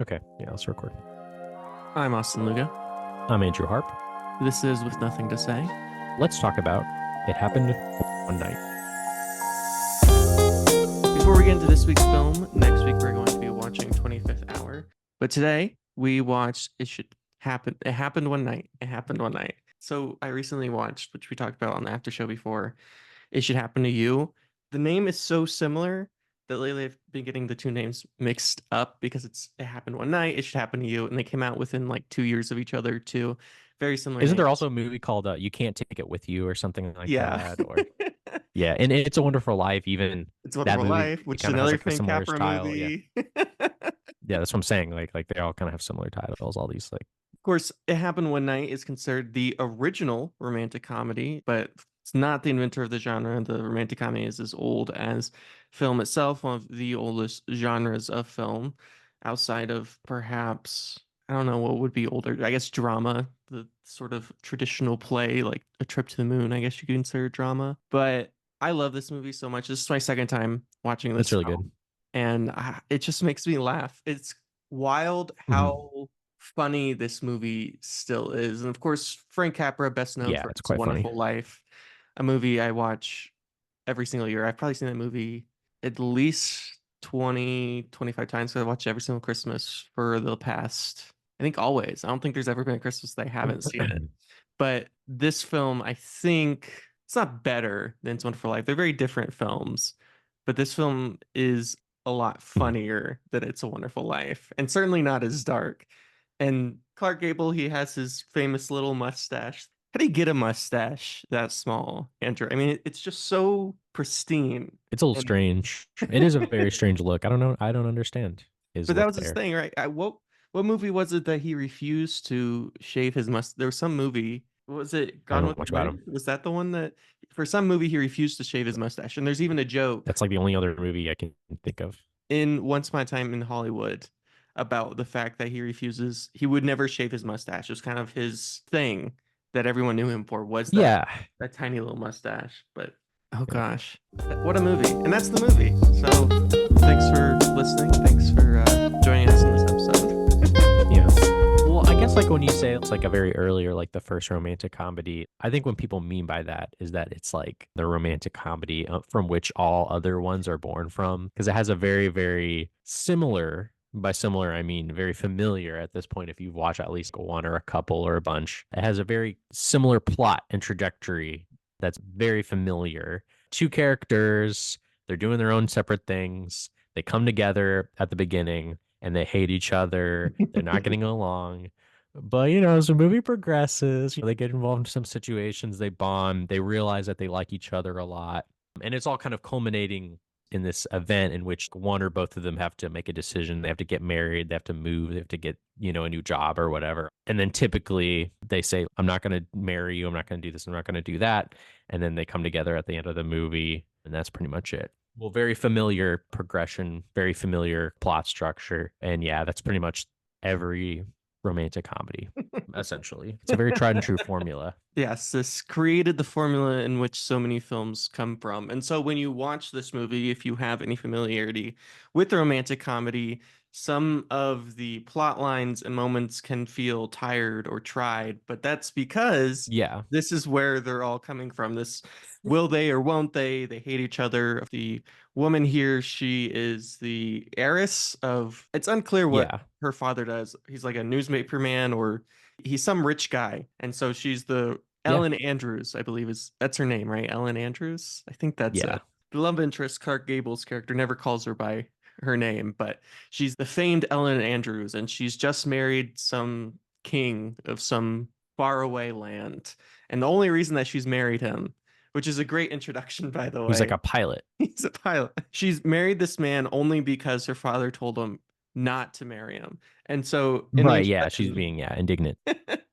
Okay, yeah, let's record. I'm Austin Luga. I'm Andrew Harp. This is With Nothing to Say. Let's talk about It Happened One Night. Before we get into this week's film, next week we're going to be watching 25th Hour. But today we watched It Happened One Night. It Happened One Night. So I recently watched, which we talked about on the after show before, It Should Happen to You. The name is so similar that lately I've been getting the two names mixed up because It Happened One Night, It Should Happen to You, and they came out within like 2 years of each other too. Very similar Isn't there names. also a movie called You Can't Take It With You or something like Yeah. that? Or yeah, and It's a Wonderful Life, even It's that Wonderful movie, Life, it which is kind of has another like a Frank similar Capra style. Yeah. movie. Yeah, that's what I'm saying. Like they all kind of have similar titles, all these like Of course, It Happened One Night is considered the original romantic comedy, but it's not the inventor of the genre. The romantic comedy is as old as film itself, one of the oldest genres of film, outside of perhaps, I don't know what would be older. I guess drama, the sort of traditional play, like A Trip to the Moon, I guess you could consider drama. But I love this movie so much. This is my second time watching it's this really film, good. and it just makes me laugh. It's wild Mhm. how funny this movie still is. And of course, Frank Capra, best known Yeah, for it's It's a quite funny. Wonderful Life, a movie I watch every single year. I've probably seen that movie at least 20, 25 times. So I watch it every single Christmas for the past, I think always. I don't think there's ever been a Christmas that I haven't seen it. But this film, I think it's not better than It's a Wonderful Life. They're very different films, but this film is a lot Mhm. funnier than It's a Wonderful Life, and certainly not as dark. And Clark Gable, he has his famous little mustache. How do you get a mustache that small, Andrew? I mean, it's just so pristine. It's a little And strange. It is a very strange look. I don't know. I don't understand his but that look was his there. thing, right? What movie was it that he refused to shave his mustache? There was some movie. Was it I don't Gone know with the much about him. Wind? Was that the one that for some movie he refused to shave his mustache? And there's even a joke That's like the only other movie I can think of. in Once Upon a Time in Hollywood about the fact that he would never shave his mustache. It was kind of his thing that everyone knew him for was Yeah. that tiny little mustache. But oh Yeah. gosh, what a movie. And that's the movie. So thanks for listening. Thanks for joining us in this episode. Yeah. Well, I guess like when you say it's like a very early or like the first romantic comedy, I think what people mean by that is that it's like the romantic comedy from which all other ones are born from, because it has a very, very similar, by similar, I mean very familiar at this point, if you've watched at least one or a couple or a bunch, it has a very similar plot and trajectory that's very familiar. Two characters, they're doing their own separate things. They come together at the beginning and they hate each other. They're not getting along. But as the movie progresses, they get involved in some situations, they bond, they realize that they like each other a lot. And it's all kind of culminating in this event in which one or both of them have to make a decision. They have to get married, they have to move, they have to get, a new job or whatever. And then typically they say, I'm not going to marry you, I'm not going to do this, I'm not going to do that. And then they come together at the end of the movie, and that's pretty much it. Well, very familiar progression, very familiar plot structure. And yeah, that's pretty much every romantic comedy, essentially. It's a very tried and true formula. Yes, this created the formula in which so many films come from. And so when you watch this movie, if you have any familiarity with the romantic comedy, some of the plot lines and moments can feel tired or tried, but that's because Yeah. this is where they're all coming from. This will they or won't they? They hate each other. The woman here, she is the heiress of, it's unclear what Yeah. her father does. He's like a newspaper man or he's some rich guy. And so she's the Yeah. Ellen Andrews, I believe that's her name, right? Ellen Andrews. I think that's Yeah. it. The love interest, Clark Gable's character, never calls her by her name, but she's the famed Ellen Andrews, and she's just married some king of some faraway land. And the only reason that she's married him, which is a great introduction, by the He's like way, a pilot. he's a pilot. She's married this man only because her father told him not to marry him. And so in the Right. Yeah. She's introduction, being, indignant.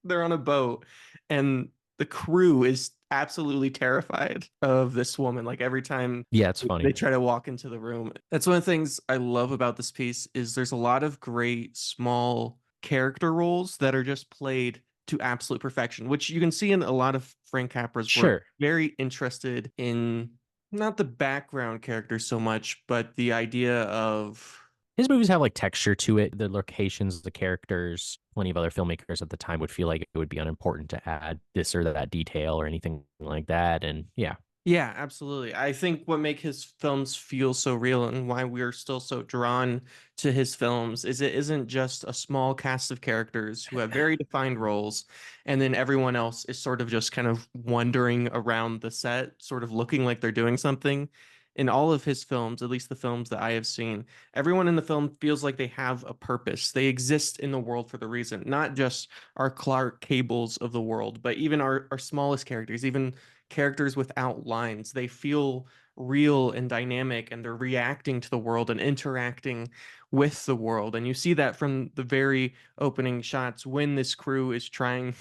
they're on a boat and the crew is absolutely terrified of this woman. Like every time Yeah. It's they funny. try to walk into the room. That's one of the things I love about this piece is there's a lot of great small character roles that are just played to absolute perfection, which you can see in a lot of Frank Capra's work. Sure. Very interested in not the background characters so much, but the idea of His movies have like texture to it. The locations, the characters, plenty of other filmmakers at the time would feel like it would be unimportant to add this or that detail or anything like that. And yeah, Yeah, absolutely. I think what make his films feel so real and why we're still so drawn to his films is it isn't just a small cast of characters who have very defined roles, and then everyone else is sort of just kind of wandering around the set, sort of looking like they're doing something. In all of his films, at least the films that I have seen, everyone in the film feels like they have a purpose. They exist in the world for the reason, not just our Clark Cables of the world, but even our smallest characters, even characters without lines. They feel real and dynamic, and they're reacting to the world and interacting with the world. And you see that from the very opening shots when this crew is trying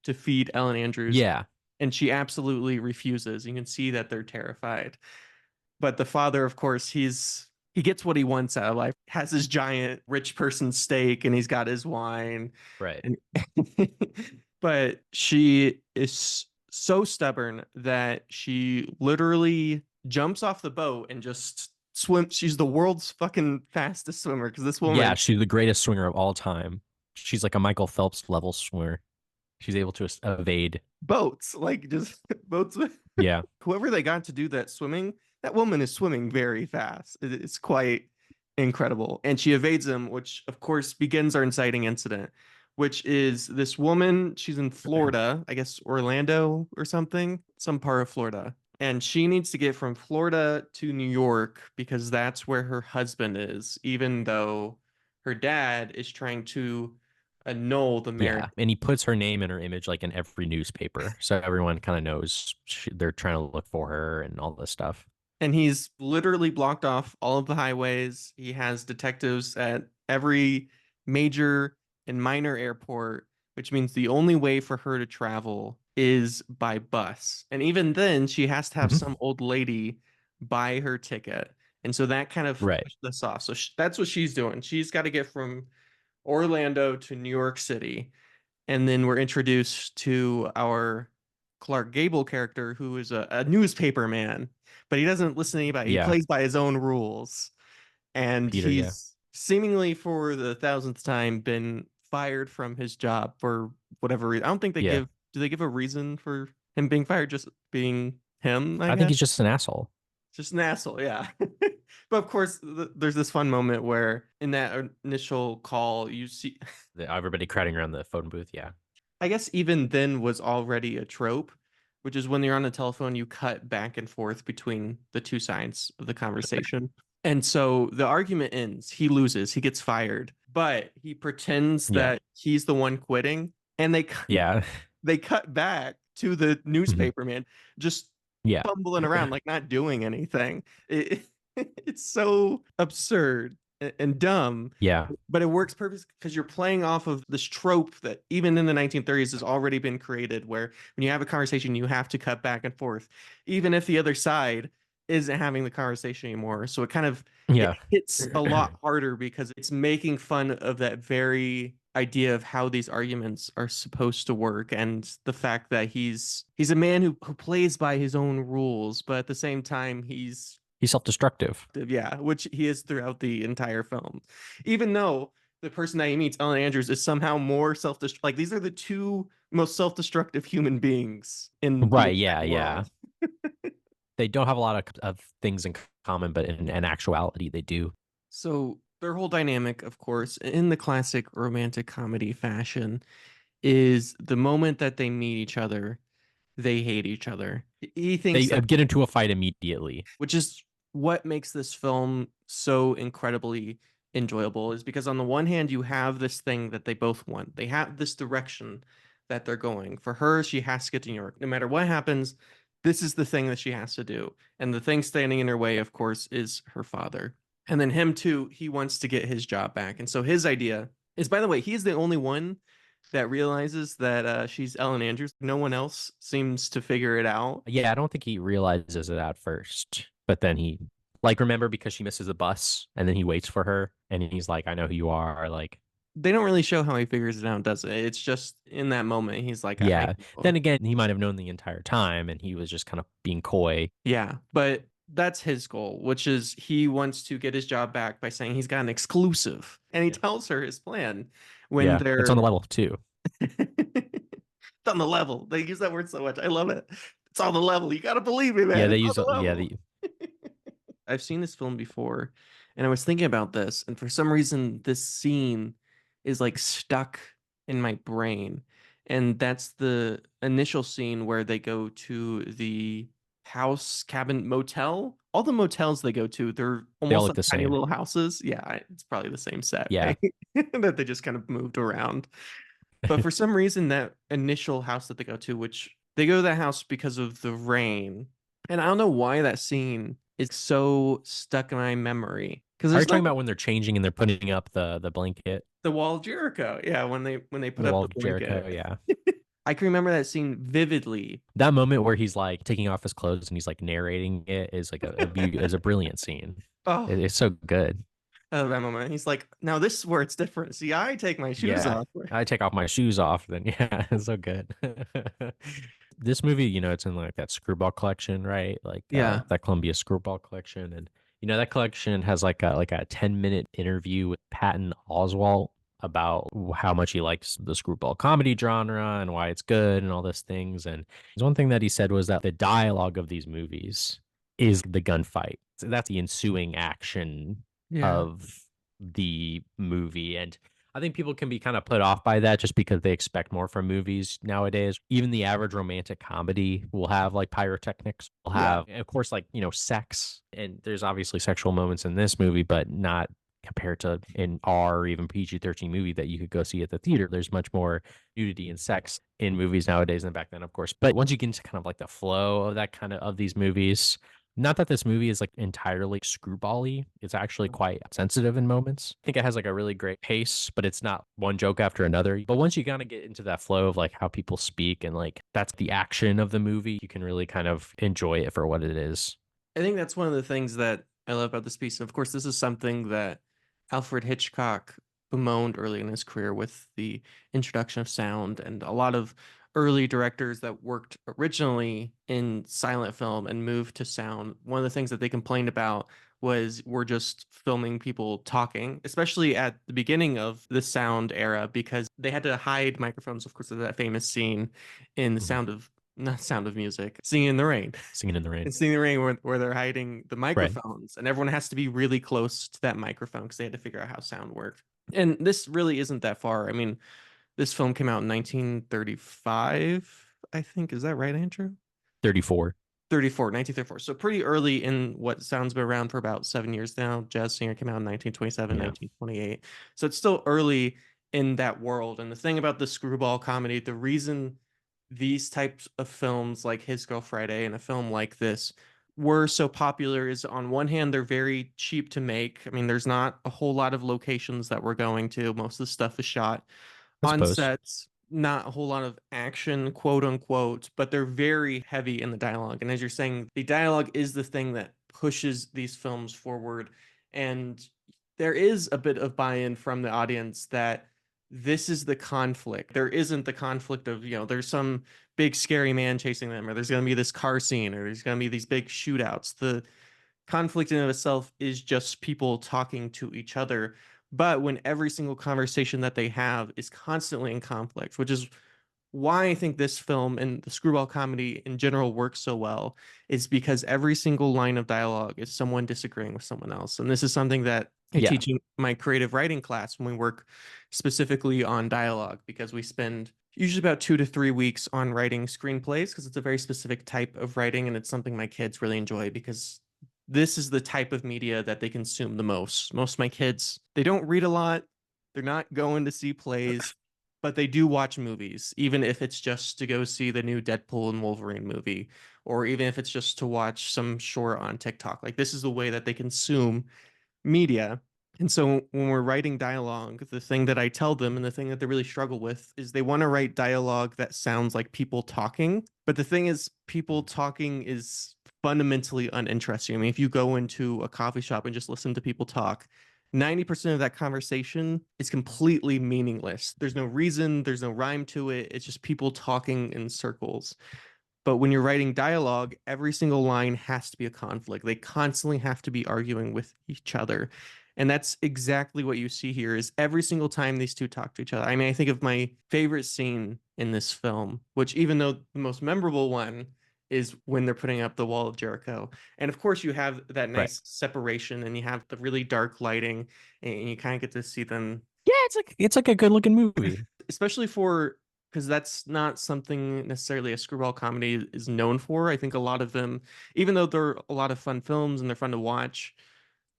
to feed Ellen Andrews, yeah, and she absolutely refuses. You can see that they're terrified. But the father, of course, he gets what he wants out of life. Has his giant rich person steak and he's got his wine. right. And but she is so stubborn that she literally jumps off the boat and just swims. She's the world's fucking fastest swimmer because this Yeah, woman she's the greatest swinger of all time. She's like a Michael Phelps level swimmer. She's able to evade. boats, like just boats with Yeah, whoever they got to do that swimming, that woman is swimming very fast. It's quite incredible. And she evades him, which of course begins our inciting incident, which is this woman, she's in Florida, I guess Orlando or something, some part of Florida. And she needs to get from Florida to New York because that's where her husband is, even though her dad is trying to annul the marriage. yeah. And he puts her name and her image like in every newspaper. So everyone kind of knows they're trying to look for her and all this stuff. And he's literally blocked off all of the highways. He has detectives at every major and minor airport, which means the only way for her to travel is by bus. And even then, she has to have Mhm. some old lady buy her ticket. And so that kind of Right. pushed this off. So that's what she's doing. She's got to get from Orlando to New York City. And then we're introduced to our Clark Gable character, who is a newspaper man, but he doesn't listen to anybody. He Yeah. plays by his own rules. And Peter. Yeah. he's seemingly for the thousandth time been fired from his job for whatever reason. I don't think Yeah. do they give a reason for him being fired? Just being him, I I think guess. he's just an asshole. Just an asshole, yeah. But of course, there's this fun moment where in that initial call, you see Everybody crowding around the phone booth. Yeah. I guess even then was already a trope, which is when you're on the telephone, you cut back and forth between the two sides of the conversation. And so the argument ends. He loses, he gets fired, but he pretends Yeah. that he's the one quitting. And Yeah. they cut back to the Mhm. newspaper man just Yeah. fumbling around, like not doing anything. It's so absurd and dumb, Yeah. but it works perfect because you're playing off of this trope that even in the 1930s has already been created, where when you have a conversation, you have to cut back and forth, even if the other side isn't having the conversation anymore. So it Yeah. hits a lot harder because it's making fun of that very idea of how these arguments are supposed to work, and the fact that he's a man who plays by his own rules, but at the same time He's self-destructive. yeah, which he is throughout the entire film. Even though the person that he meets, Ellen Andrews, is somehow more self-destructive. Like these are the two most self-destructive human beings in the Right. Yeah. entire Yeah. world. They don't have a lot of things in common, but in actuality, they do. So their whole dynamic, of course, in the classic romantic comedy fashion, is the moment that they meet each other, they hate each other. He They thinks that, get into a fight immediately. which is what makes this film so incredibly enjoyable, is because on the one hand you have this thing that they both want. They have this direction that they're going. For her, she has to get to New York. No matter what happens, this is the thing that she has to do. And the thing standing in her way, of course, is her father. And then him too, he wants to get his job back. And so his idea is, by the way, he's the only one that realizes that she's Ellen Andrews. No one else seems to figure it out. Yeah, I don't think he realizes it at first, but then he like remember because she misses the bus, and then he waits for her, and he's like, "I know who you are." Like, They don't really show how he figures it out, does it? It's just in that moment he's like, I yeah. know. Then again, he might have known the entire time, and he was just kind of being coy. Yeah, but That's his goal, which is he wants to get his job back by saying he's got an exclusive. And he Yeah. tells her his plan when Yeah. It's on they're the level too. it's on the level. They use that word so much. I love it. It's on the level. You gotta believe me, Yeah, man. they It's on use the yeah, level. the I've seen this film before, and I was thinking about this, and for some reason, this scene is like stuck in my brain. And that's the initial scene where they go to the house, cabin, motel. All the motels they go to, they're they all almost look like the tiny same. little houses. Yeah, it's probably the same set, Yeah. right? That they just kind of moved around. But for some reason, that initial house that they go to, which they go to that house because of the rain, and I don't know why that scene is so stuck in my memory because Are you there's talking not about when they're changing and they're putting up the blanket, the wall of Jericho. Yeah, when they put the up wall the of Jericho? blanket, Yeah. I can remember that scene vividly. That moment where he's like taking off his clothes and he's like narrating it is like is a brilliant scene. Oh, It's so good. I love that moment. He's like, "Now this is where it's different. See, I take my shoes Yeah. off." I take off my shoes off, then yeah, it's so good. This movie, it's in like that screwball collection, right? Like Yeah, that Columbia screwball collection. And that collection has like a 10-minute interview with Patton Oswalt about how much he likes the screwball comedy genre and why it's good and all those things. And one thing that he said was that the dialogue of these movies is the gunfight. So that's the ensuing action yeah, of the movie. And I think people can be kind of put off by that just because they expect more from movies nowadays. Even the average romantic comedy will have like pyrotechnics, will yeah, have, of course, like, sex. And there's obviously sexual moments in this movie, but not compared to an R or even PG-13 movie that you could go see at the theater. There's much more nudity and sex in movies nowadays than back then, of course. But once you get into kind of like the flow of that kind of these movies, not that this movie is like entirely screwball-y. It's actually quite sensitive in moments. I think it has like a really great pace, but it's not one joke after another. But once you kind of get into that flow of like how people speak and like that's the action of the movie, you can really kind of enjoy it for what it is. I think that's one of the things that I love about this piece. Of course, this is something that Alfred Hitchcock bemoaned early in his career with the introduction of sound, and a lot of early directors that worked originally in silent film and moved to sound. One of the things that they complained about was we're just filming people talking, especially at the beginning of the sound era, because they had to hide microphones. Of course, there's that famous scene in the Mhm. Sound of not Sound of Music, Singing in the Rain. Singing in the Rain. In Singing in the Rain, where they're hiding the Right. microphones, and everyone has to be really close to that microphone because they had to figure out how sound worked. And this really isn't that far. I mean, this film came out in 1935, I think. Is that right, Andrew? 34. 1934. So pretty early in what sound's been around for about 7 years now. Jazz Singer came out in 1927, Yeah. 1928. So it's still early in that world. And the thing about the screwball comedy, the reason these types of films like His Girl Friday and a film like this were so popular is on one hand, they're very cheap to make. I mean, there's not a whole lot of locations that we're going to. Most of the stuff is shot I on suppose. sets, not a whole lot of action, quote unquote, but they're very heavy in the dialogue. And as you're saying, the dialogue is the thing that pushes these films forward. And there is a bit of buy-in from the audience that this is the conflict. There isn't the conflict of, there's some big scary man chasing them, or there's going to be this car scene, or there's going to be these big shootouts. The conflict in and of itself is just people talking to each other. But when every single conversation that they have is constantly in conflict, which is why I think this film and the screwball comedy in general works so well, is because every single line of dialogue is someone disagreeing with someone else. And this is something that I Yeah. teach in my creative writing class when we work specifically on dialogue, because we spend usually about 2 to 3 weeks on writing screenplays, because it's a very specific type of writing and it's something my kids really enjoy because this is the type of media that they consume the most. Most of my kids, they don't read a lot. They're not going to see plays, but they do watch movies, even if it's just to go see the new Deadpool and Wolverine movie, or even if it's just to watch some short on TikTok. Like, this is the way that they consume media. And so when we're writing dialogue, the thing that I tell them and the thing that they really struggle with is they want to write dialogue that sounds like people talking. But the thing is, people talking is fundamentally uninteresting. I mean, if you go into a coffee shop and just listen to people talk, 90% of that conversation is completely meaningless. There's no reason, there's no rhyme to it. It's just people talking in circles. But when you're writing dialogue, every single line has to be a conflict. They constantly have to be arguing with each other. And that's exactly what you see here is every single time these two talk to each other. I mean, I think of my favorite scene in this film, which even though the most memorable one is when they're putting up the wall of Jericho. And of course you have that Right. nice separation and you have the really dark lighting and you kind of get to see them, Yeah, it's like a good looking movie. especially for because that's not something necessarily a screwball comedy is known for. I think a lot of them, even though they're a lot of fun films and they're fun to watch,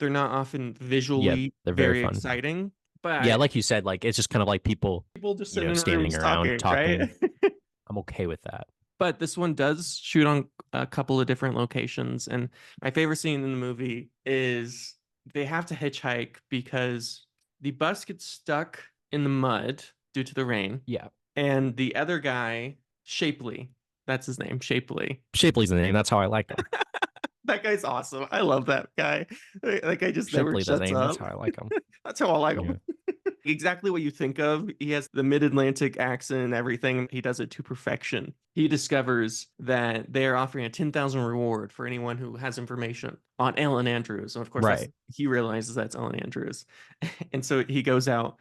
they're not often Yeah, visually they're very very fun. exciting. Yeah, But like you said, like it's just kind of like people, people just sitting in standing rooms around talking, right? talking. I'm okay with that. But this one does shoot on a couple of different locations. And my favorite scene in the movie is they have to hitchhike because the bus gets stuck in the mud due to the rain. Yeah. And the other guy, Shapely, that's his name, Shapely. Shapley's the name. That's how I like him. That guy's awesome. I love that guy. That guy just never Shapley the shuts name. That's up. how I like him. That's how I like Yeah. him. Exactly what you think of. He has the mid-Atlantic accent and everything. He does it to perfection. He discovers that they are offering a 10,000 reward for anyone who has information on Ellen Andrews. And of course, that's Right. he realizes that's Ellen Andrews. And so he goes out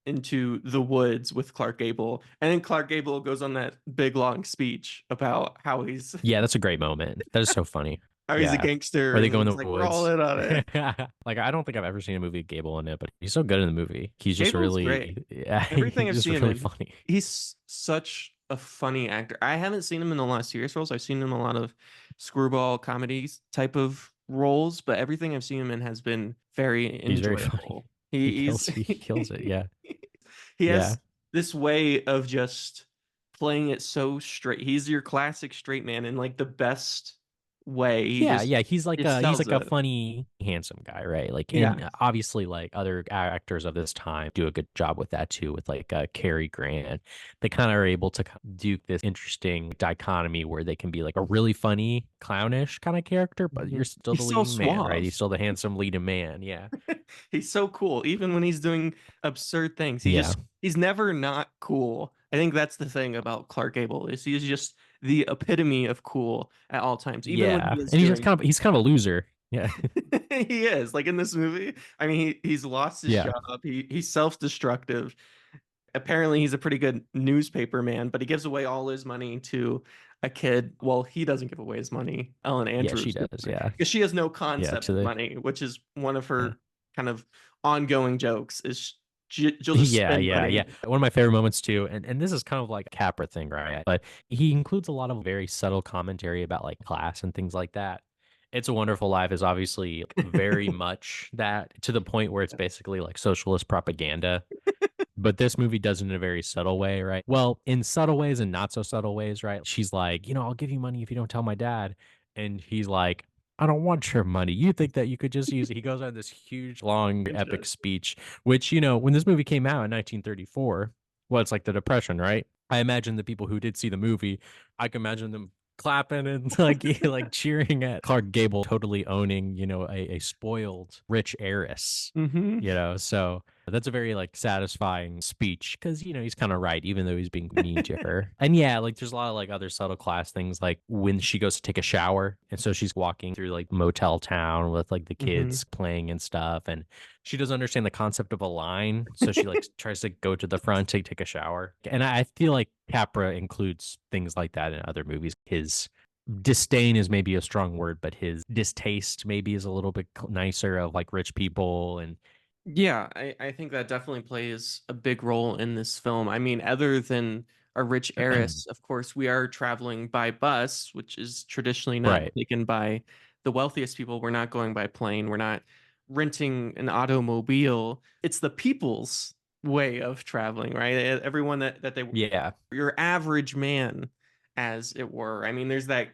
into the woods with Clark Gable. And then Clark Gable goes on that big long speech about how he's Yeah, that's a great moment. That is so funny. how he's a Yeah. gangster Where they and go in he's the like, we're all woods. in on it. Like I don't think I've ever seen a movie with Gable in it, but he's so good in the movie. He's just Gable's great. really, yeah, Everything he's I've seen just him really in, funny. he's such a funny actor. I haven't seen him in the last serious roles. I've seen him in a lot of screwball comedies type of roles, but everything I've seen him in has been very He's very funny. enjoyable. He's He kills it. Yeah. he Yeah. has this way of just playing it so straight. He's your classic straight man in like the best way. Yeah, yeah, He he's sells like a it. funny, handsome guy, right? Like, Yeah. and obviously, like other actors of this time do a good job with that too. With like Cary Grant, they kind of are able to do this interesting dichotomy where they can be like a really funny, clownish kind of character, but you're Mhm. still the He's so leading man, right? He's suave. still the handsome leading man. Yeah, He's so cool. Even when he's doing absurd things, yeah, he's never not cool. I think that's the thing about Clark Gable is he's just the epitome of cool at all times. Even when yeah, he is and doing he's kind of a loser. Yeah, he is like in this movie. I mean, he's lost his yeah, job. He's self-destructive. Apparently, he's a pretty good newspaper man, but he gives away all his money to a kid. Well, he doesn't give away his money. Ellen yeah. She Andrews gives does. away Yeah, because she has no yeah. concept To of the money, which is one of yeah. her kind of ongoing jokes. Is she'll just Yeah, spend yeah, money. yeah. One of my favorite moments too, and this is kind of like a Capra thing, right? But he includes a lot of very subtle commentary about like class and things like that. It's a Wonderful Life is obviously very much that to the point where it's basically like socialist propaganda. But this movie does it in a very subtle way, right? Well, in subtle ways and not so subtle ways, right? She's like, I'll give you money if you don't tell my dad. And he's like, I don't want your money. You think that you could just use it. He goes on this huge, long, epic speech, which, when this movie came out in 1934, well, it's like the Depression, right? I imagine the people who did see the movie, I can imagine them clapping and like like cheering at Clark Gable totally owning, a spoiled rich heiress, Hmm. so that's a very like satisfying speech because he's kind of right, even though he's being mean to her. And yeah, like there's a lot of like other subtle class things, like when she goes to take a shower, and so she's walking through like motel town with like the Hmm. kids playing and stuff, and she doesn't understand the concept of a line, so she like tries to go to the front to take a shower. And I feel like Capra includes things like that in other movies. His disdain is maybe a strong word, but his distaste maybe is a little bit nicer of like rich people and Yeah, I think that definitely plays a big role in this film. I mean, other than a rich heiress, of course, we are traveling by bus, which is traditionally not right. taken by the wealthiest people. We're not going by plane. We're not renting an automobile. It's the people's way of traveling, right? Everyone that they Yeah. your average man, as it were. I mean, there's that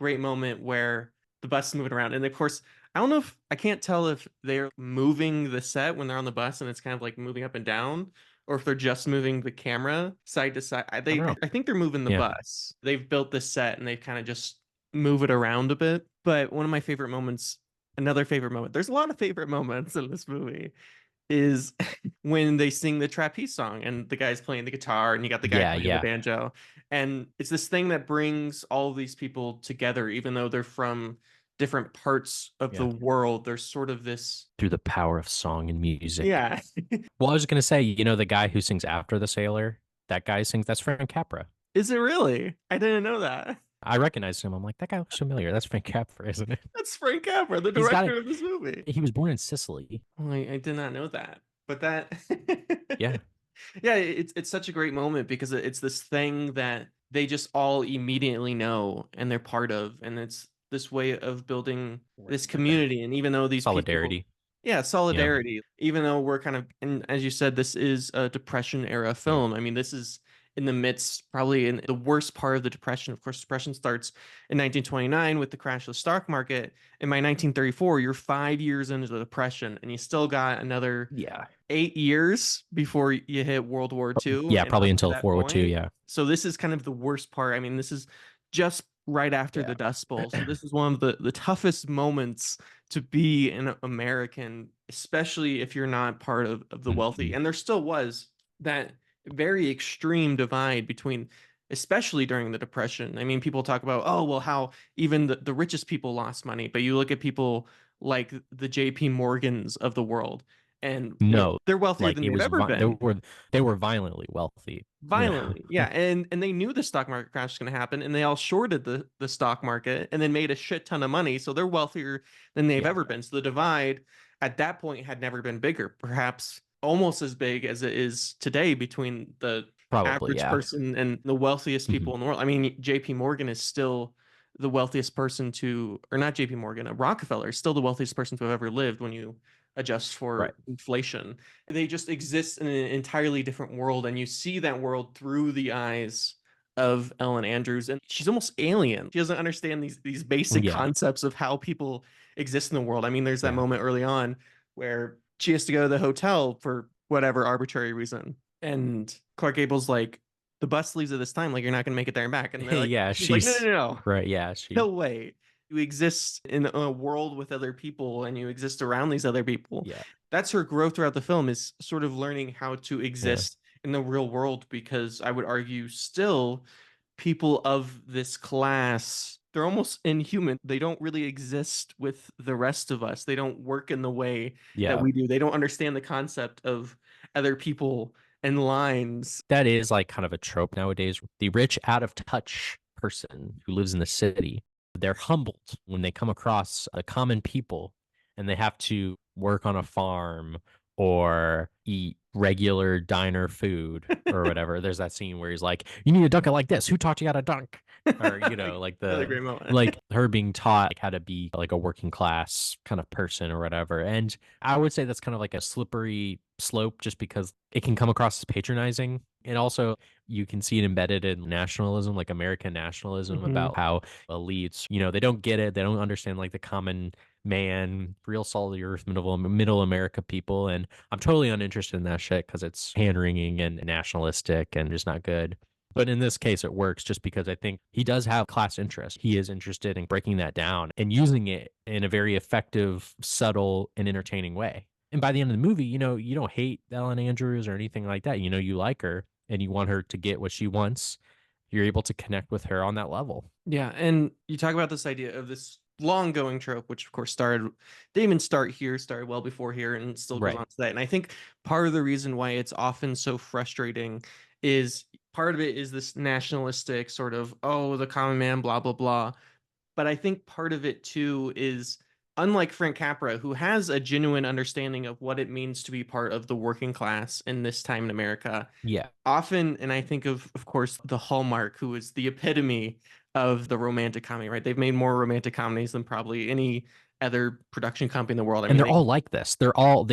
great moment where the bus is moving around, and of course, I don't know if I can't tell if they're moving the set when they're on the bus and it's kind of like moving up and down, or if they're just moving the camera side to side. I don't know. I think they're moving the Yeah. bus. They've built this set and they kind of just move it around a bit. But one of my favorite moments, another favorite moment. There's a lot of favorite moments in this movie is when they sing the trapeze song and the guy's playing the guitar and you got the guy Yeah, playing the yeah, banjo. And it's this thing that brings all of these people together, even though they're from different parts of the yeah. world. There's sort of this, Through the power of song and music. yeah. Well, I was gonna say, the guy who sings after the sailor, that guy sings. That's Frank Capra. Is it really? I didn't know that. I recognized him. I'm like, that guy looks familiar. That's Frank Capra, isn't it? That's Frank Capra, the He's got director it. of this movie. He was born in Sicily. Oh, I did not know that. But that Yeah. yeah, it's such a great moment because it's this thing that they just all immediately know and they're part of, and it's this way of building this community. And even though these people, Solidarity. yeah, Yeah. solidarity, even though we're kind of, and as you said, this is a Depression era Yeah. film. I mean, this is in the midst, probably in the worst part of the Depression. Of course, Depression starts in 1929 with the crash of the stock market. And by 1934, you're 5 years into the Depression, and you still got another Yeah. 8 years before you hit World War II Yeah, and probably up to until that 4 or 2. point. Yeah. So this is kind of the worst part. I mean, this is just right after Yeah. the Dust Bowl. So this is one of the toughest moments to be an American, especially if you're not part of the wealthy. Mhm. And there still was that very extreme divide between, especially during the Depression. I mean, people talk about, oh, well, how even the richest people lost money, but you look at people like the JP Morgans of the world, and No, they're wealthier like than it they've was ever been. they were violently wealthy. Violently, yeah, and they knew the stock market crash was going to happen, and they all shorted the stock market, and then made a shit ton of money. So they're wealthier than they've Yeah, ever been. So the divide at that point had never been bigger, perhaps almost as big as it is today between the probably. average Yeah. person and the wealthiest Mhm. people in the world. I mean, J.P. Morgan is still the wealthiest person to, or not J.P. Morgan, Rockefeller is still the wealthiest person to have ever lived when you adjust Right. for inflation. They just exist in an entirely different world, and you see that world through the eyes of Ellen Andrews, and she's almost alien. She doesn't understand these basic Yeah. concepts of how people exist in the world. I mean, there's that Yeah. moment early on where she has to go to the hotel for whatever arbitrary reason, and Clark Gable's like, the bus leaves at this time, like you're not gonna make it there and back. And they're like, Yeah, she's like, no, no, she's no, no, right. Yeah, she no way. You exist in a world with other people and you exist around these other people. yeah. That's her growth throughout the film, is sort of learning how to Yeah. exist in the real world, because I would argue still people of this class, they're almost inhuman. They don't really exist with the rest of us. They don't work in the way that Yeah. we do. They don't understand the concept of other people and lines. That is like kind of a trope nowadays. The rich, out of touch person who lives in the city, they're humbled when they come across a common people and they have to work on a farm or eat regular diner food or whatever. There's that scene where he's like, "You need to dunk it like this. Who taught you how to dunk?" Or like Another the great moment. like her being taught like how to be like a working class kind of person or whatever. And I would say that's kind of like a slippery slope just because it can come across as patronizing. And also you can see it embedded in nationalism, like American nationalism, Mhm. about how elites, they don't get it. They don't understand like the common man, real solid earth, middle America people. And I'm totally uninterested in that shit because it's hand wringing and nationalistic and just not good. But in this case, it works just because I think he does have class interest. He is interested in breaking that down and using it in a very effective, subtle, and entertaining way. And by the end of the movie, you don't hate Ellen Andrews or anything like that. You like her and you want her to get what she wants. You're able to connect with her on that level. Yeah, and you talk about this idea of this long going trope, which of course didn't even start here, started well before here, and still goes Right. on to that. And I think part of the reason why it's often so frustrating is, part of it is this nationalistic sort of, oh, the common man, blah, blah, blah. But I think part of it too is, unlike Frank Capra, who has a genuine understanding of what it means to be part of the working class in this time in America, Yeah. often, and I think of course, the Hallmark, who is the epitome of the romantic comedy, right? They've made more romantic comedies than probably any other production company in the world. I And mean, they're all like this. They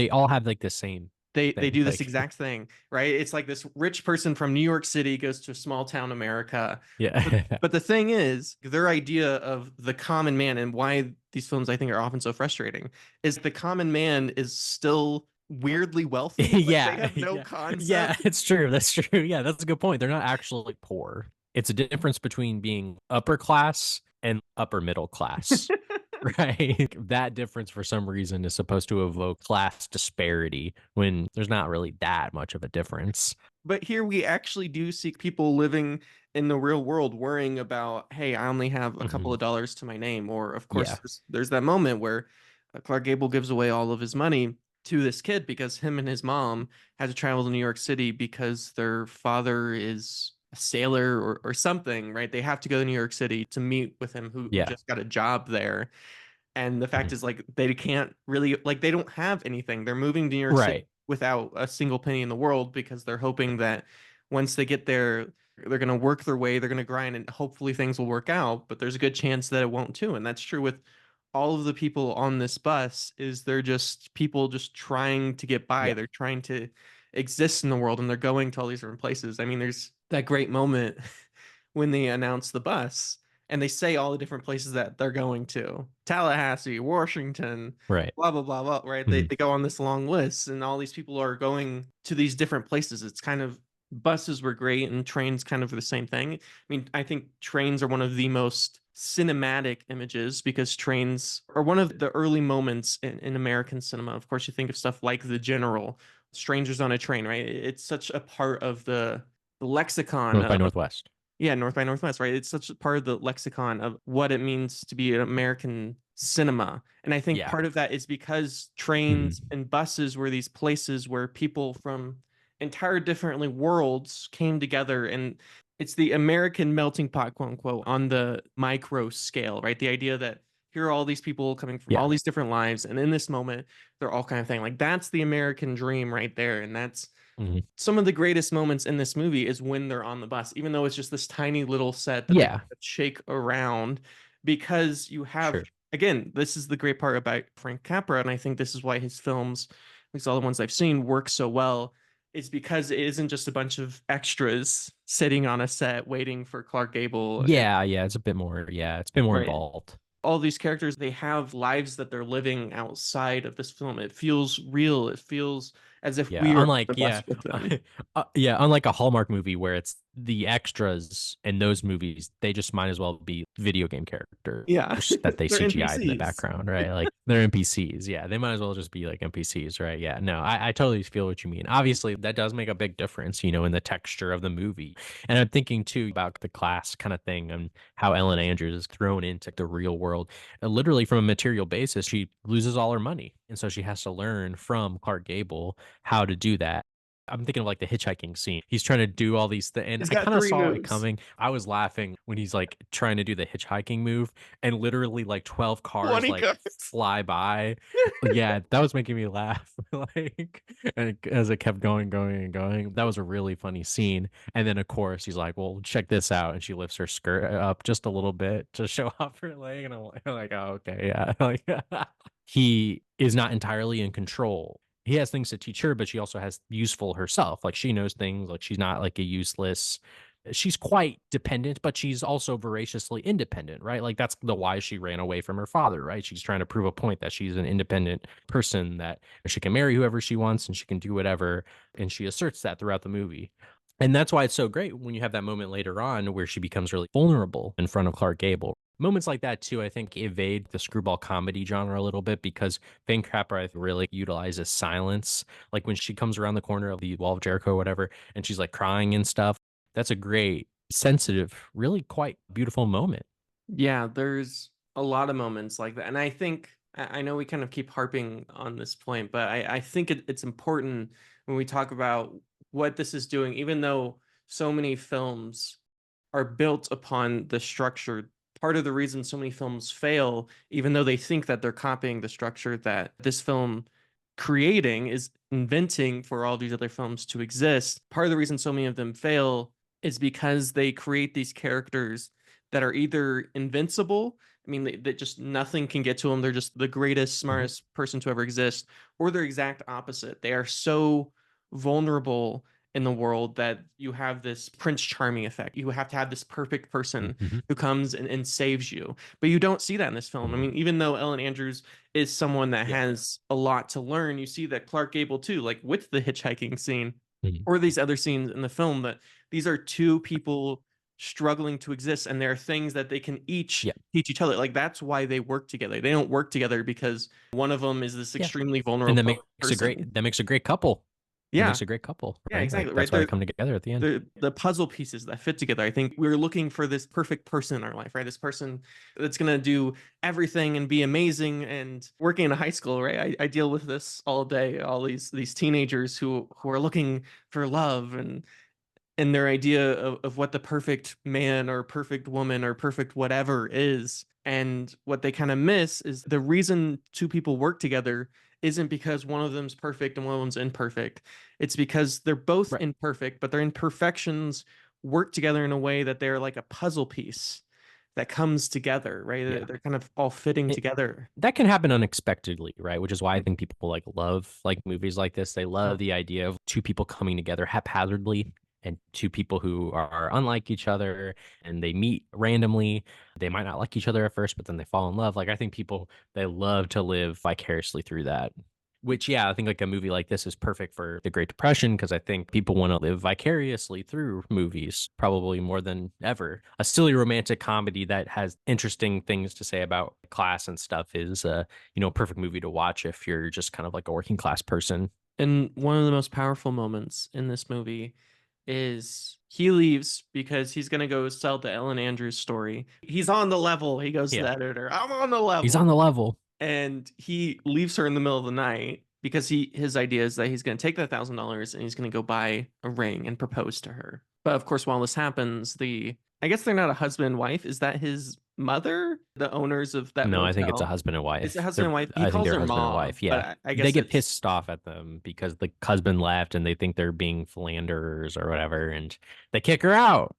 all have like the same they thing. do this Like, exact thing, right? It's like this rich person from New York City goes to a small town America. But, yeah. but the thing is, their idea of the common man, and why these films I think are often so frustrating, is the common man is still weirdly wealthy. Like they Yeah, have no yeah, yeah. concept. It's true. That's true. Yeah, that's a good point. They're not actually poor. It's a difference between being upper class and upper middle class. Right. That difference for some reason is supposed to evoke class disparity when there's not really that much of a difference. But here we actually do see people living in the real world worrying about, hey, I only have a couple Mhm. of dollars to my name. Or, of course, Yeah. there's that moment where Clark Gable gives away all of his money to this kid because him and his mom had to travel to New York City because their father is a sailor or something, right? They have to go to New York City to meet with him, who Yeah. just got a job there. And the fact Mhm. is, like, they can't really, like, they don't have anything. They're moving to New York City Right. without a single penny in the world because they're hoping that once they get there, they're going to work their way, they're going to grind, and hopefully things will work out. But there's a good chance that it won't too. And that's true with all of the people on this bus. Is they're just people just trying to get by. Yeah. They're trying to exist in the world, and they're going to all these different places. I mean, there's that great moment when they announce the bus and they say all the different places that they're going to: Tallahassee, Washington, Right. blah, blah, blah, blah, right? They, Mhm. they go on this long list, and all these people are going to these different places. It's kind of, buses were great, and trains kind of the same thing. I mean, I think trains are one of the most cinematic images because trains are one of the early moments in American cinema. Of course, you think of stuff like The General, Strangers on a Train, right? It's such a part of the lexicon North by of, Northwest. yeah, North by Northwest, right? It's such a part of the lexicon of what it means to be an American cinema. And I think Yeah. part of that is because trains Mhm. and buses were these places where people from entire differently worlds came together. And it's the American melting pot, quote unquote, on the micro scale, right? The idea that here are all these people coming from Yeah. all these different lives. And in this moment, they're all kind of thing. Like, that's the American dream right there. And that's Mhm. some of the greatest moments in this movie is when they're on the bus, even though it's just this tiny little set that they Yeah. kind of shake around, because you have, Sure. again, this is the great part about Frank Capra, and I think this is why his films, at least all the ones I've seen, work so well. Is because it isn't just a bunch of extras sitting on a set waiting for Clark Gable and, Yeah, yeah, it's a bit more yeah, it's been more right, involved. all these characters, they have lives that they're living outside of this film. It feels real. It feels as if Yeah, we are on unlike the bus with them. yeah, unlike a Hallmark movie where it's the extras in those movies, they just might as well be video game characters Yeah, that they they're CGI'd in the NPCs. background, right? Like they're NPCs. Yeah, they might as well just be like NPCs, right? Yeah, no, I totally feel what you mean. Obviously, that does make a big difference, in the texture of the movie. And I'm thinking too about the class kind of thing and how Ellen Andrews is thrown into the real world. Literally, from a material basis, she loses all her money. And so she has to learn from Clark Gable how to do that. I'm thinking of like the hitchhiking scene. He's trying to do all these things, and He's I got kind of three saw it moves. coming. I was laughing when he's like trying to do the hitchhiking move, and literally like 12 cars 20 like cards. fly by. Yeah, that was making me laugh. Like, and as it kept going, going, and going, that was a really funny scene. And then of course he's like, "Well, check this out," and she lifts her skirt up just a little bit to show off her leg, and I'm like, "Oh, okay, yeah." Like, he is not entirely in control. He has things to teach her, but she also has useful herself. Like she knows things, like she's not like a useless. She's quite dependent, but she's also voraciously independent, right? Like that's the why she ran away from her father, right? She's trying to prove a point that she's an independent person, that she can marry whoever she wants and she can do whatever. And she asserts that throughout the movie. And that's why it's so great when you have that moment later on where she becomes really vulnerable in front of Clark Gable. Moments like that too, I think, evade the screwball comedy genre a little bit because Frank Capra really utilizes silence. Like when she comes around the corner of the wall of Jericho or whatever, and she's like crying and stuff. That's a great, sensitive, really quite beautiful moment. Yeah, there's a lot of moments like that. And I think, I know we kind of keep harping on this point, but I think it's important when we talk about what this is doing, even though so many films are built upon the structure. Part of the reason so many films fail, even though they think that they're copying the structure that this film creating is inventing for all these other films to exist, part of the reason so many of them fail is because they create these characters that are either invincible. I mean, that just nothing can get to them. They're just the greatest, Mhm. smartest person to ever exist, or their exact opposite. They are so vulnerable in the world that you have this Prince Charming effect. You have to have this perfect person Mhm. who comes and saves you. But you don't see that in this film. I Mhm. mean, even though Ellen Andrews is someone that Yeah. has a lot to learn, you see that Clark Gable too, like with the hitchhiking scene Mhm. or these other scenes in the film, that these are two people struggling to exist, and there are things that they can each Yeah. teach each other. Like that's why they work together. They don't work together because one of them is this Yeah. extremely And vulnerable person. that makes a great couple. It Yeah, makes a great couple, yeah, right? Like exactly. Right. that's why they come together at the end. The puzzle pieces that fit together. I think we're looking for this perfect person in our life, right? This person that's gonna do everything and be amazing. And working in a high school, right? I deal with this all day. All these teenagers who are looking for love and their idea of what the perfect man or perfect woman or perfect whatever is. And what they kind of miss is the reason two people work together isn't because one of them's perfect and one of them's imperfect. It's because they're both Right. imperfect, but their imperfections work together in a way that they're like a puzzle piece that comes together, right? Yeah. They're kind of all fitting It, together. that can happen unexpectedly, right? Which is why I think people like love like movies like this. They love Oh, the idea of two people coming together haphazardly and two people who are unlike each other and they meet randomly. They might not like each other at first, but then they fall in love. Like I think people they love to live vicariously through that. Which, yeah, I think like a movie like this is perfect for the Great Depression because I think people want to live vicariously through movies probably more than ever. A silly romantic comedy that has interesting things to say about class and stuff is, a perfect movie to watch if you're just kind of like a working class person. and one of the most powerful moments in this movie is he leaves because he's going to go sell the Ellen Andrews story. He's on the level. He goes to the Yeah, editor, I'm on the he's on level. the level. And he leaves her in the middle of the night because his idea is that he's going to take that $1,000 and he's going to go buy a ring and propose to her. But of course, while this happens, I guess they're not a husband and wife. Is that his mother, the owners of that No, I think it's a motel? husband and It's a wife. husband and wife. He I think calls they're her husband and Ma, wife. Yeah. but I They guess get it's pissed off at them because the husband left and they think they're being philanderers or whatever. And they kick her out.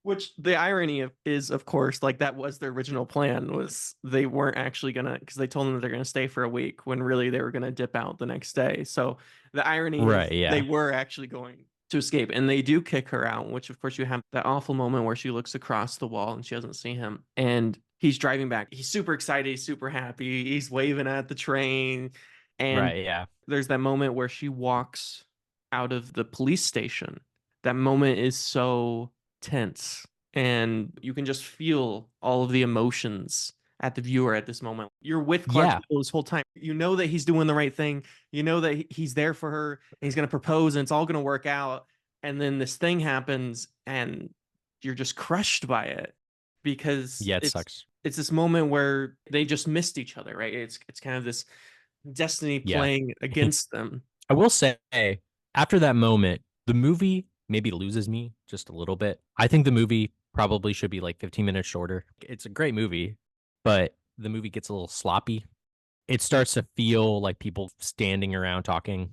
which the irony is, of course, like that was their original plan was they weren't actually gonna because they told them that they're gonna stay for a week when really they were gonna dip out the next day. So the irony Right. is they Yeah. were actually going to escape and they do kick her out, which of course you have that awful moment where she looks across the wall and she doesn't see him. And he's driving back. He's super excited, he's super happy, he's waving at the train. And Right. Yeah. there's that moment where she walks out of the police station. That moment is so tense and you can just feel all of the emotions at the viewer at this moment. You're with Clark Yeah. Gable this whole time. You know that he's doing the right thing. You know that he's there for her and he's going to propose and it's all going to work out. And then this thing happens and you're just crushed by it because Yeah. It it's sucks. it's this moment where they just missed each other, right? It's kind of this destiny Yeah. playing against them. I will say, after that moment, the movie maybe loses me just a little bit. I think the movie probably should be like 15 minutes shorter. It's a great movie, but the movie gets a little sloppy. It starts to feel like people standing around talking,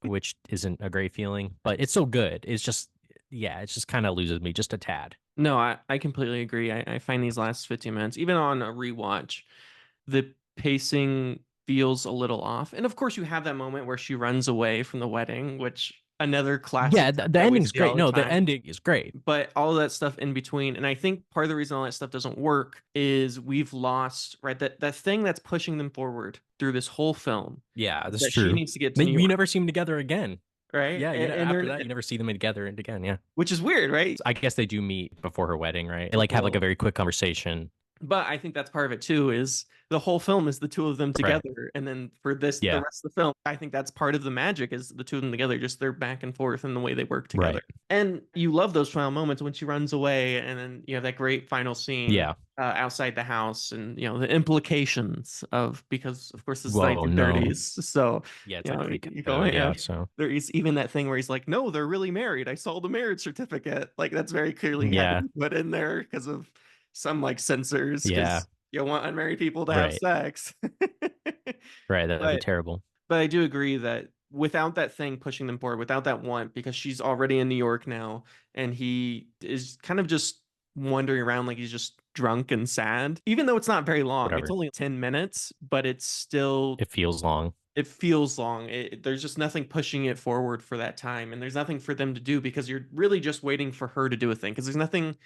which isn't a great feeling, but it's so good. It's just, yeah, it just kind of loses me just a tad. No, I completely agree. I find these last 15 minutes, even on a rewatch, the pacing feels a little off. And of course, you have that moment where she runs away from the wedding, which another classic Yeah, the that we ending's see all great. the No, the time. ending is great. But all of that stuff in between, and I think part of the reason all that stuff doesn't work is we've lost right that thing that's pushing them forward through this whole film Yeah, that's that she true. needs to get to But New you York, never see them together again. right? Yeah, And after they're that, you never see them together and again. Yeah. which is weird, right? I guess they do meet before her wedding, right? They like have like a Well, very quick conversation. but I think that's part of it too, is the whole film is the two of them Right. together. And then for the Yeah. rest of the film, I think that's part of the magic is the two of them together, just their back and forth and the way they work together. Right. And you love those final moments when she runs away and then you have that great final scene Yeah. outside the house and, the implications of, because of course this is Whoa, no. 1930s. So, Yeah, it's like you go, pre-code. Yeah. So there is even that thing where he's like, no, they're really married. I saw the marriage certificate. Like that's very clearly had to yeah. be put in there because of some like censors Yeah. because you want unmarried people to have Right. sex. Right. That'd be but terrible. but I do agree that without that thing pushing them forward, without that want, because she's already in New York now, and he is kind of just wandering around like he's just drunk and sad. Even though it's not very long, it's Whatever. only 10 minutes, but it's still It feels long. it feels long. There's just nothing pushing it forward for that time, and there's nothing for them to do because you're really just waiting for her to do a thing. Because there's nothing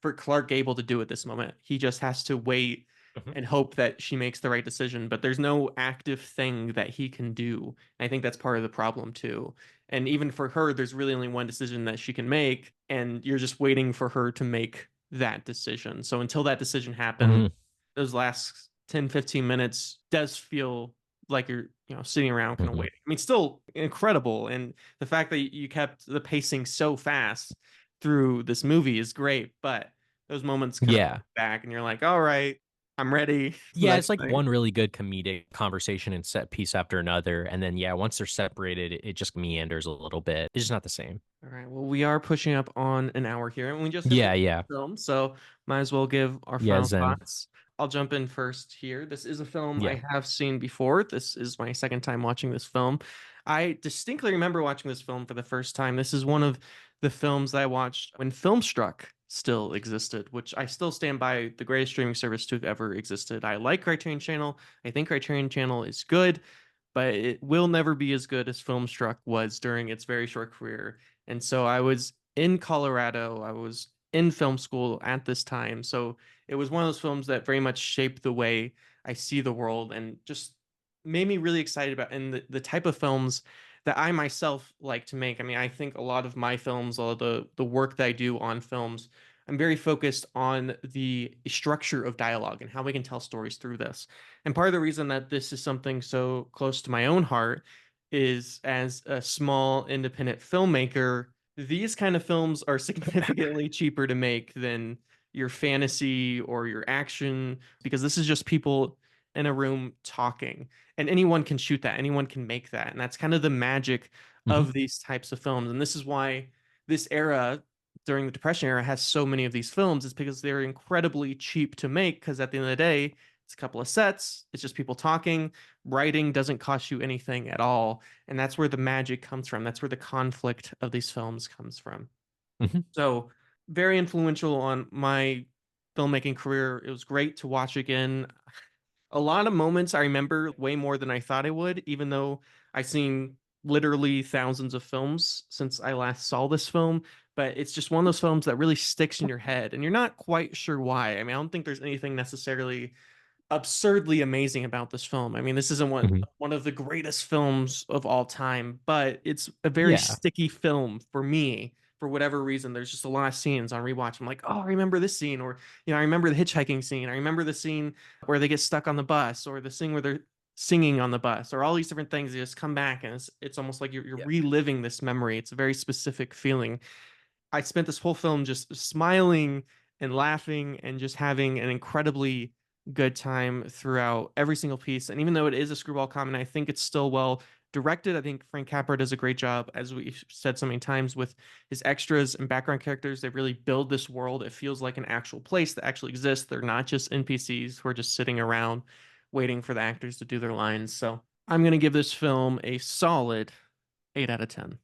for Clark Gable to do at this moment. He just has to wait Mhm. and hope that she makes the right decision, but there's no active thing that he can do. And I think that's part of the problem too. And even for her, there's really only one decision that she can make, and you're just waiting for her to make that decision. So until that decision happens, Mhm, those last 10, 15 minutes does feel like you're, sitting around kind of mhm. waiting. I mean, still incredible. And the fact that you kept the pacing so fast through this movie is great, but those moments kind of Yeah. back and you're like, all right, I'm ready. Yeah, it's Next like thing. one really good comedic conversation and set piece after another, and then, yeah, once they're separated, it just meanders a little bit. It's just not the same. All right. Well, we are pushing up on an hour here, and we just hit the Yeah, yeah. film, so might as well give our Yeah, final Zen. thoughts. I'll jump in first here. This is a film Yeah. I have seen before. This is my second time watching this film. I distinctly remember watching this film for the first time. This is one of the films that I watched when Filmstruck still existed, which I still stand by the greatest streaming service to have ever existed. I like Criterion Channel. I think Criterion Channel is good, but it will never be as good as Filmstruck was during its very short career. And so I was in Colorado. I was in film school at this time. So it was one of those films that very much shaped the way I see the world and just made me really excited about and the type of films that I myself like to make. I mean, I think a lot of my films, all of the work that I do on films, I'm very focused on the structure of dialogue and how we can tell stories through this. And part of the reason that this is something so close to my own heart is as a small independent filmmaker, these kind of films are significantly cheaper to make than your fantasy or your action because this is just people in a room talking, and anyone can shoot that, anyone can make that, and that's kind of the magic Mhm, of these types of films. And this is why this era during the Depression era has so many of these films, is because they're incredibly cheap to make, because at the end of the day, it's a couple of sets, it's just people talking. Writing doesn't cost you anything at all, and that's where the magic comes from. That's where the conflict of these films comes from. mhm. So, very influential on my filmmaking career. It was great to watch again. A lot of moments I remember way more than I thought I would, even though I've seen literally thousands of films since I last saw this film. But it's just one of those films that really sticks in your head, and you're not quite sure why. I mean, I don't think there's anything necessarily absurdly amazing about this film. I mean, this isn't Mhm. one of the greatest films of all time, but it's a very Yeah. sticky film for me. For whatever reason, there's just a lot of scenes on rewatch. I'm like, oh, I remember this scene, or I remember the hitchhiking scene. I remember the scene where they get stuck on the bus, or the scene where they're singing on the bus, or all these different things. They just come back, and it's almost like you're Yeah. reliving this memory. It's a very specific feeling. I spent this whole film just smiling and laughing and just having an incredibly good time throughout every single piece. And even though it is a screwball comedy, I think it's still well directed. I think Frank Capra does a great job, as we've said so many times, with his extras and background characters. They really build this world. It feels like an actual place that actually exists. They're not just NPCs who are just sitting around waiting for the actors to do their lines. So I'm going to give this film a solid 8 out of 10.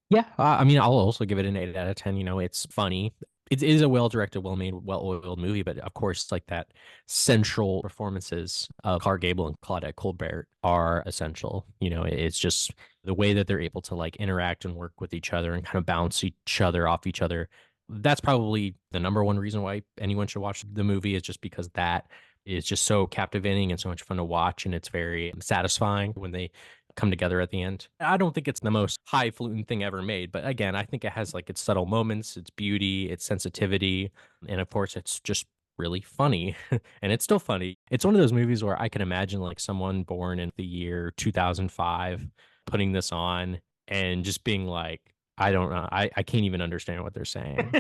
Yeah, I mean, I'll also give it an 8 out of 10. It's funny. It is a well-directed, well-made, well-oiled movie, but of course, like that central performances of Clark Gable and Claudette Colbert are essential. It's just the way that they're able to like interact and work with each other and kind of bounce each other off each other. That's probably the number one reason why anyone should watch the movie, is just because that is just so captivating and so much fun to watch, and it's very satisfying when they come together at the end. I don't think it's the most highfalutin thing ever made, but again, I think it has like its subtle moments, its beauty, its sensitivity, and of course, it's just really funny. And it's still funny. It's one of those movies where I can imagine like someone born in the year 2005 putting this on and just being like, I don't know. I can't even understand what they're saying.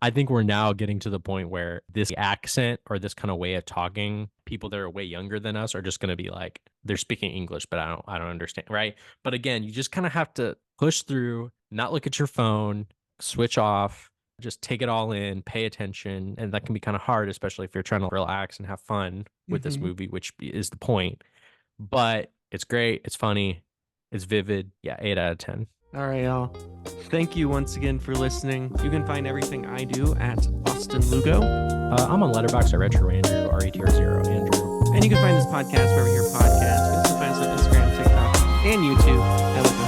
I think we're now getting to the point where this accent or this kind of way of talking, people that are way younger than us are just going to be like, they're speaking English, but I don't understand. Right. But again, you just kind of have to push through, not look at your phone, switch off, just take it all in, pay attention. And that can be kind of hard, especially if you're trying to relax and have fun with this Mhm. movie, which is the point. But it's great. It's funny. It's vivid. Yeah. 8 out of 10. All right, y'all. Thank you once again for listening. You can find everything I do at Austin Lugo. I'm on Letterboxd. I retro Andrew, RETR0 Andrew. And you can find this podcast wherever you hear podcasts. You can also find us on Instagram, TikTok, and YouTube.